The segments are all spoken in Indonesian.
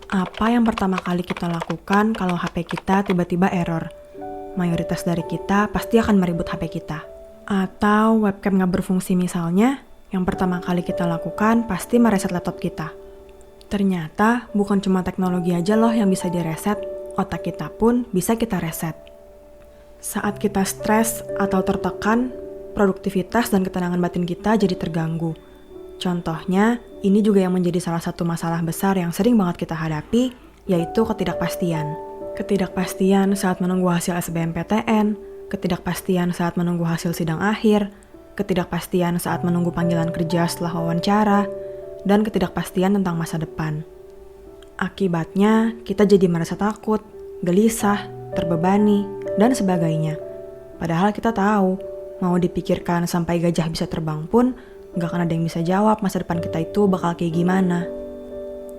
Apa yang pertama kali kita lakukan kalau HP kita tiba-tiba error? Mayoritas dari kita pasti akan meribut HP kita. Atau webcam nggak berfungsi misalnya, yang pertama kali kita lakukan pasti mereset laptop kita. Ternyata bukan cuma teknologi aja loh yang bisa direset, otak kita pun bisa kita reset. Saat kita stres atau tertekan, produktivitas dan ketenangan batin kita jadi terganggu. Contohnya, ini juga yang menjadi salah satu masalah besar yang sering banget kita hadapi, yaitu ketidakpastian. Ketidakpastian saat menunggu hasil SBMPTN, ketidakpastian saat menunggu hasil sidang akhir, ketidakpastian saat menunggu panggilan kerja setelah wawancara, dan ketidakpastian tentang masa depan. Akibatnya, kita jadi merasa takut, gelisah, terbebani, dan sebagainya. Padahal kita tahu, mau dipikirkan sampai gajah bisa terbang pun, gak akan ada yang bisa jawab masa depan kita itu bakal kayak gimana.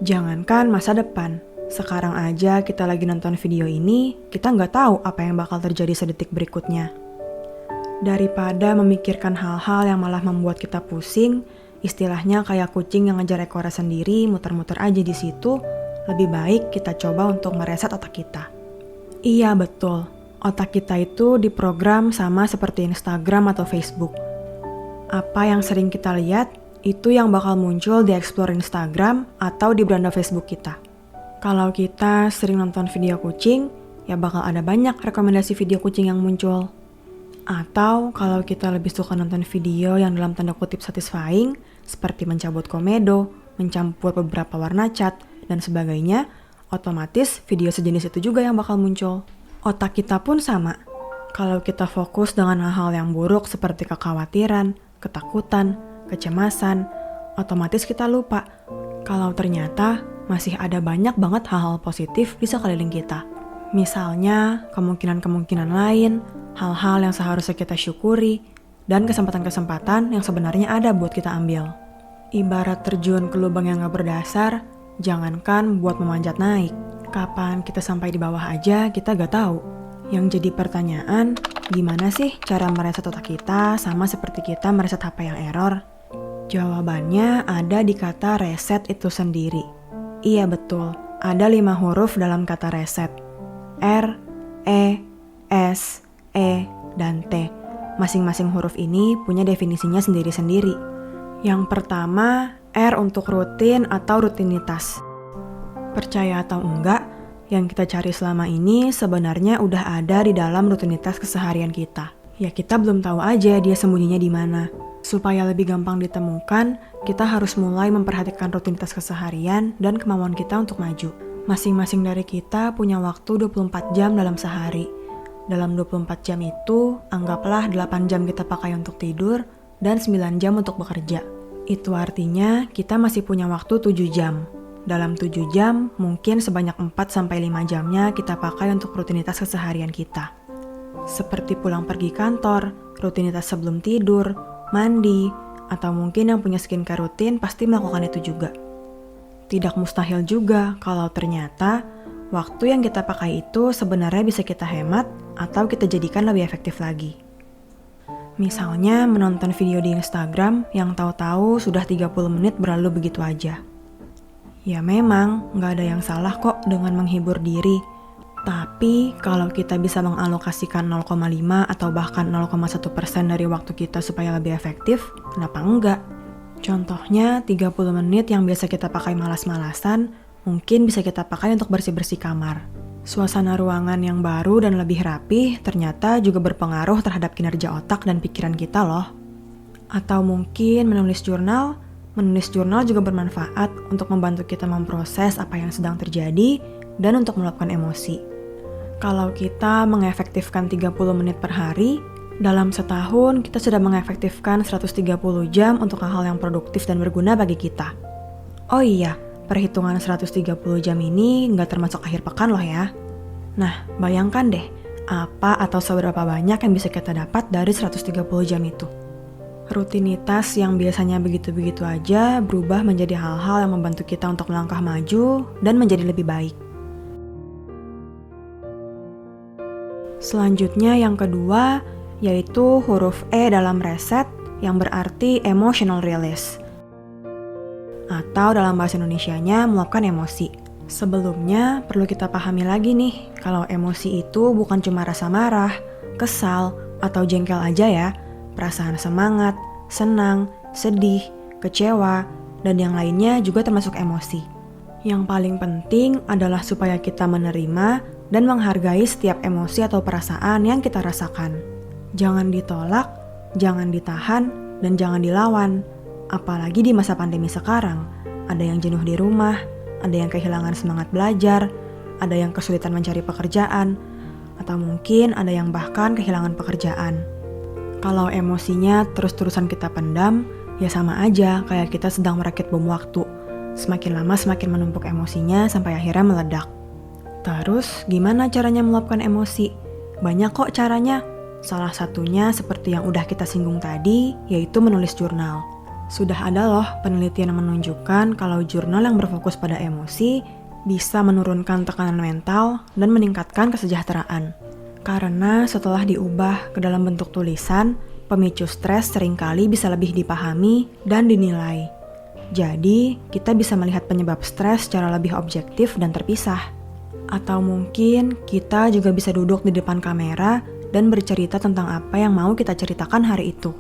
Jangankan masa depan, sekarang aja kita lagi nonton video ini, kita gak tahu apa yang bakal terjadi sedetik berikutnya. Daripada memikirkan hal-hal yang malah membuat kita pusing, istilahnya kayak kucing yang ngejar ekornya sendiri, muter-muter aja di situ, lebih baik kita coba untuk mereset otak kita. Iya betul, otak kita itu diprogram sama seperti Instagram atau Facebook. Apa yang sering kita lihat, itu yang bakal muncul di Explore Instagram atau di beranda Facebook kita. Kalau kita sering nonton video kucing, ya bakal ada banyak rekomendasi video kucing yang muncul. Atau kalau kita lebih suka nonton video yang dalam tanda kutip satisfying, seperti mencabut komedo, mencampur beberapa warna cat, dan sebagainya, otomatis video sejenis itu juga yang bakal muncul. Otak kita pun sama. Kalau kita fokus dengan hal-hal yang buruk seperti kekhawatiran, ketakutan, kecemasan, otomatis kita lupa kalau ternyata masih ada banyak banget hal-hal positif di sekeliling kita. Misalnya, kemungkinan-kemungkinan lain, hal-hal yang seharusnya kita syukuri, dan kesempatan-kesempatan yang sebenarnya ada buat kita ambil. Ibarat terjun ke lubang yang gak berdasar, jangankan buat memanjat naik. Kapan kita sampai di bawah aja kita gak tahu. Yang jadi pertanyaan, gimana sih cara mereset otak kita sama seperti kita mereset HP yang error? Jawabannya ada di kata reset itu sendiri. Iya betul, ada 5 huruf dalam kata reset. R, E, S, E, dan T. Masing-masing huruf ini punya definisinya sendiri-sendiri. Yang pertama, R untuk rutin atau rutinitas. Percaya atau enggak, yang kita cari selama ini sebenarnya udah ada di dalam rutinitas keseharian kita. Ya kita belum tahu aja dia sembunyinya di mana. Supaya lebih gampang ditemukan, kita harus mulai memperhatikan rutinitas keseharian dan kemauan kita untuk maju. Masing-masing dari kita punya waktu 24 jam dalam sehari. Dalam 24 jam itu, anggaplah 8 jam kita pakai untuk tidur dan 9 jam untuk bekerja. Itu artinya kita masih punya waktu 7 jam. Dalam 7 jam, mungkin sebanyak 4-5 jamnya kita pakai untuk rutinitas keseharian kita. Seperti pulang pergi kantor, rutinitas sebelum tidur, mandi, atau mungkin yang punya skincare rutin pasti melakukan itu juga. Tidak mustahil juga kalau ternyata waktu yang kita pakai itu sebenarnya bisa kita hemat atau kita jadikan lebih efektif lagi. Misalnya menonton video di Instagram yang tahu-tahu sudah 30 menit berlalu begitu aja. Ya memang nggak ada yang salah kok dengan menghibur diri. Tapi kalau kita bisa mengalokasikan 0,5 atau bahkan 0,1% dari waktu kita supaya lebih efektif, kenapa enggak? Contohnya 30 menit yang biasa kita pakai malas-malasan, mungkin bisa kita pakai untuk bersih-bersih kamar. Suasana ruangan yang baru dan lebih rapih ternyata juga berpengaruh terhadap kinerja otak dan pikiran kita loh. Atau mungkin menulis jurnal juga bermanfaat untuk membantu kita memproses apa yang sedang terjadi dan untuk meluapkan emosi. Kalau kita mengefektifkan 30 menit per hari, dalam setahun kita sudah mengefektifkan 130 jam untuk hal-hal yang produktif dan berguna bagi kita. Oh iya, perhitungan 130 jam ini nggak termasuk akhir pekan loh ya. Nah, bayangkan deh, apa atau seberapa banyak yang bisa kita dapat dari 130 jam itu. Rutinitas yang biasanya begitu-begitu aja berubah menjadi hal-hal yang membantu kita untuk melangkah maju dan menjadi lebih baik. Selanjutnya yang kedua, yaitu huruf E dalam reset yang berarti emotional release. Atau dalam bahasa Indonesianya meluapkan emosi. Sebelumnya, perlu kita pahami lagi nih, kalau emosi itu bukan cuma rasa marah, kesal, atau jengkel aja ya. Perasaan semangat, senang, sedih, kecewa, dan yang lainnya juga termasuk emosi. Yang paling penting adalah supaya kita menerima dan menghargai setiap emosi atau perasaan yang kita rasakan. Jangan ditolak, jangan ditahan, dan jangan dilawan. Apalagi di masa pandemi sekarang, ada yang jenuh di rumah, ada yang kehilangan semangat belajar, ada yang kesulitan mencari pekerjaan, atau mungkin ada yang bahkan kehilangan pekerjaan. Kalau emosinya terus-terusan kita pendam, ya sama aja kayak kita sedang merakit bom waktu. Semakin lama semakin menumpuk emosinya sampai akhirnya meledak. Terus gimana caranya meluapkan emosi? Banyak kok caranya. Salah satunya seperti yang udah kita singgung tadi, yaitu menulis jurnal. Sudah ada loh penelitian yang menunjukkan kalau jurnal yang berfokus pada emosi bisa menurunkan tekanan mental dan meningkatkan kesejahteraan. Karena setelah diubah ke dalam bentuk tulisan, pemicu stres seringkali bisa lebih dipahami dan dinilai. Jadi, kita bisa melihat penyebab stres secara lebih objektif dan terpisah. Atau mungkin kita juga bisa duduk di depan kamera dan bercerita tentang apa yang mau kita ceritakan hari itu.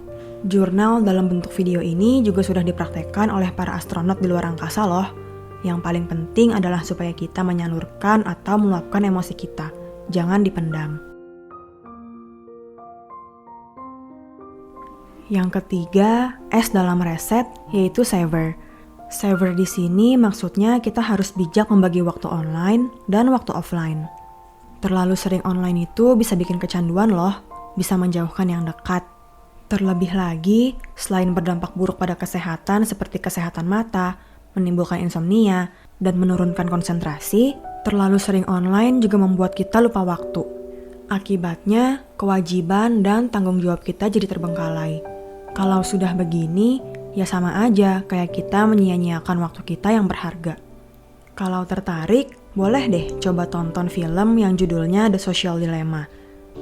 Jurnal dalam bentuk video ini juga sudah dipraktekkan oleh para astronot di luar angkasa loh. Yang paling penting adalah supaya kita menyalurkan atau meluapkan emosi kita. Jangan dipendam. Yang ketiga, S dalam reset, yaitu savor. Savor di sini maksudnya kita harus bijak membagi waktu online dan waktu offline. Terlalu sering online itu bisa bikin kecanduan loh, bisa menjauhkan yang dekat. Terlebih lagi, selain berdampak buruk pada kesehatan seperti kesehatan mata, menimbulkan insomnia, dan menurunkan konsentrasi, terlalu sering online juga membuat kita lupa waktu. Akibatnya, kewajiban dan tanggung jawab kita jadi terbengkalai. Kalau sudah begini, ya sama aja kayak kita menyia-nyiakan waktu kita yang berharga. Kalau tertarik, boleh deh coba tonton film yang judulnya The Social Dilemma.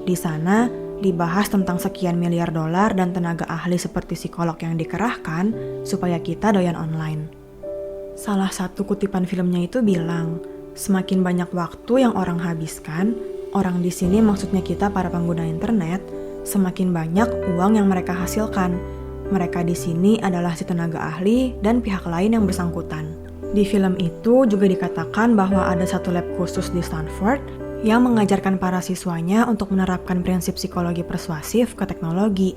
Di sana, dibahas tentang sekian miliar dolar dan tenaga ahli seperti psikolog yang dikerahkan supaya kita doyan online. Salah satu kutipan filmnya itu bilang, semakin banyak waktu yang orang habiskan, orang di sini maksudnya kita para pengguna internet, semakin banyak uang yang mereka hasilkan. Mereka di sini adalah si tenaga ahli dan pihak lain yang bersangkutan. Di film itu juga dikatakan bahwa ada satu lab khusus di Stanford yang mengajarkan para siswanya untuk menerapkan prinsip psikologi persuasif ke teknologi.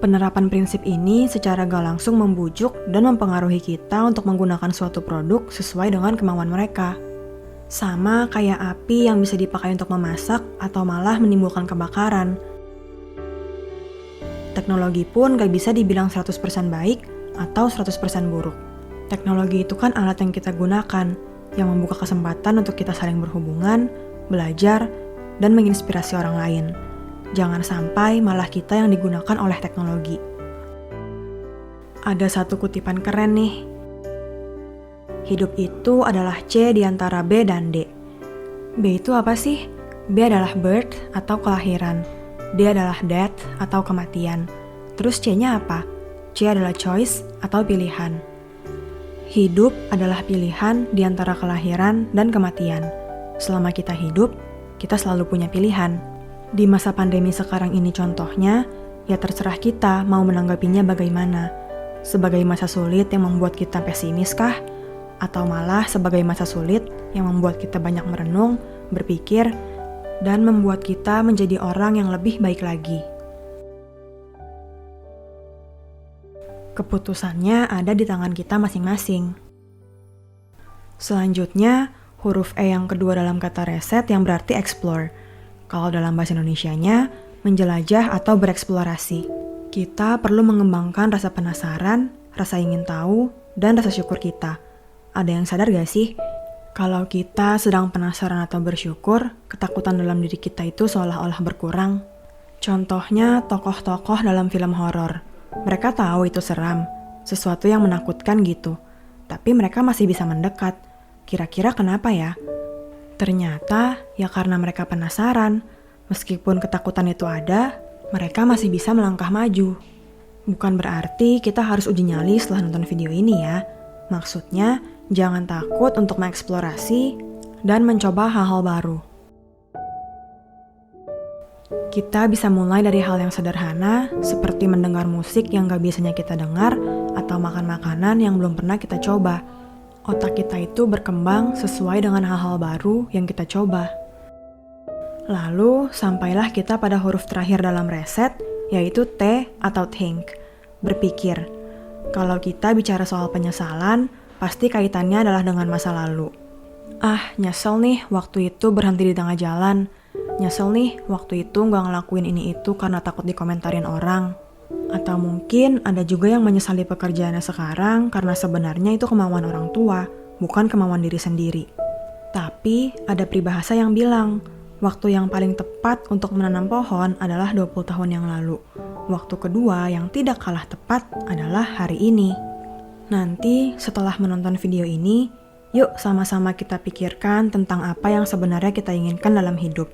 Penerapan prinsip ini secara gak langsung membujuk dan mempengaruhi kita untuk menggunakan suatu produk sesuai dengan kemauan mereka. Sama kayak api yang bisa dipakai untuk memasak atau malah menimbulkan kebakaran. Teknologi pun gak bisa dibilang 100% baik atau 100% buruk. Teknologi itu kan alat yang kita gunakan, yang membuka kesempatan untuk kita saling berhubungan, belajar, dan menginspirasi orang lain. Jangan sampai malah kita yang digunakan oleh teknologi. Ada satu kutipan keren nih. Hidup itu adalah C di antara B dan D. B itu apa sih? B adalah birth atau kelahiran. D adalah death atau kematian. Terus C-nya apa? C adalah choice atau pilihan. Hidup adalah pilihan di antara kelahiran dan kematian. Selama kita hidup, kita selalu punya pilihan. Di masa pandemi sekarang ini contohnya, ya terserah kita mau menanggapinya bagaimana. Sebagai masa sulit yang membuat kita pesimis kah? Atau malah sebagai masa sulit yang membuat kita banyak merenung, berpikir, dan membuat kita menjadi orang yang lebih baik lagi. Keputusannya ada di tangan kita masing-masing. Selanjutnya, huruf E yang kedua dalam kata reset yang berarti explore. Kalau dalam bahasa Indonesianya, menjelajah atau bereksplorasi. Kita perlu mengembangkan rasa penasaran, rasa ingin tahu, dan rasa syukur kita. Ada yang sadar gak sih? Kalau kita sedang penasaran atau bersyukur, ketakutan dalam diri kita itu seolah-olah berkurang. Contohnya tokoh-tokoh dalam film horor. Mereka tahu itu seram, sesuatu yang menakutkan gitu. Tapi mereka masih bisa mendekat. Kira-kira kenapa ya? Ternyata ya karena mereka penasaran. Meskipun ketakutan itu ada, mereka masih bisa melangkah maju. Bukan berarti kita harus uji nyali setelah nonton video ini ya. Maksudnya, Jangan takut untuk mengeksplorasi dan mencoba hal-hal baru. Kita bisa mulai dari hal yang sederhana, seperti mendengar musik yang gak biasanya kita dengar, atau makan makanan yang belum pernah kita coba. Otak kita itu berkembang sesuai dengan hal-hal baru yang kita coba. Lalu, sampailah kita pada huruf terakhir dalam reset, yaitu T atau think, berpikir. Kalau kita bicara soal penyesalan, pasti kaitannya adalah dengan masa lalu. Nyesel nih waktu itu berhenti di tengah jalan. Nyesel nih waktu itu gak ngelakuin ini itu karena takut dikomentarin orang. Atau mungkin ada juga yang menyesali pekerjaannya sekarang karena sebenarnya itu kemauan orang tua, bukan kemauan diri sendiri. Tapi ada peribahasa yang bilang, waktu yang paling tepat untuk menanam pohon adalah 20 tahun yang lalu. Waktu kedua yang tidak kalah tepat adalah hari ini. Nanti setelah menonton video ini, yuk sama-sama kita pikirkan tentang apa yang sebenarnya kita inginkan dalam hidup.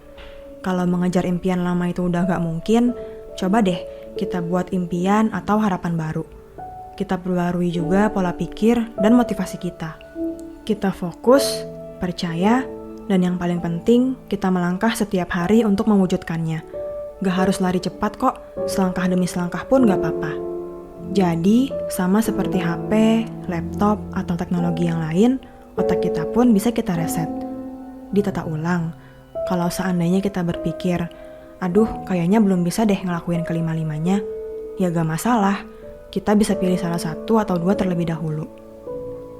Kalau mengejar impian lama itu udah gak mungkin, coba deh kita buat impian atau harapan baru. Kita perbarui juga pola pikir dan motivasi kita. Kita fokus, percaya, dan yang paling penting, kita melangkah setiap hari untuk mewujudkannya. Gak harus lari cepat kok, selangkah demi selangkah pun gak apa-apa. Jadi, sama seperti HP, laptop, atau teknologi yang lain, otak kita pun bisa kita reset. Ditata ulang. Kalau seandainya kita berpikir, aduh kayaknya belum bisa deh ngelakuin kelima-limanya, ya gak masalah, kita bisa pilih salah satu atau dua terlebih dahulu.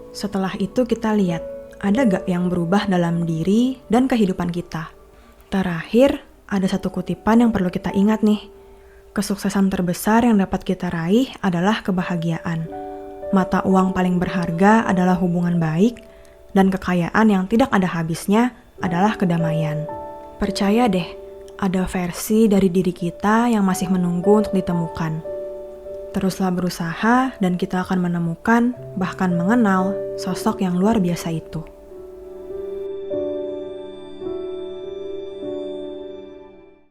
Setelah itu kita lihat, ada gak yang berubah dalam diri dan kehidupan kita? Terakhir, ada satu kutipan yang perlu kita ingat nih. Kesuksesan terbesar yang dapat kita raih adalah kebahagiaan. Mata uang paling berharga adalah hubungan baik, dan kekayaan yang tidak ada habisnya adalah kedamaian. Percaya deh, ada versi dari diri kita yang masih menunggu untuk ditemukan. Teruslah berusaha dan kita akan menemukan, bahkan mengenal, sosok yang luar biasa itu.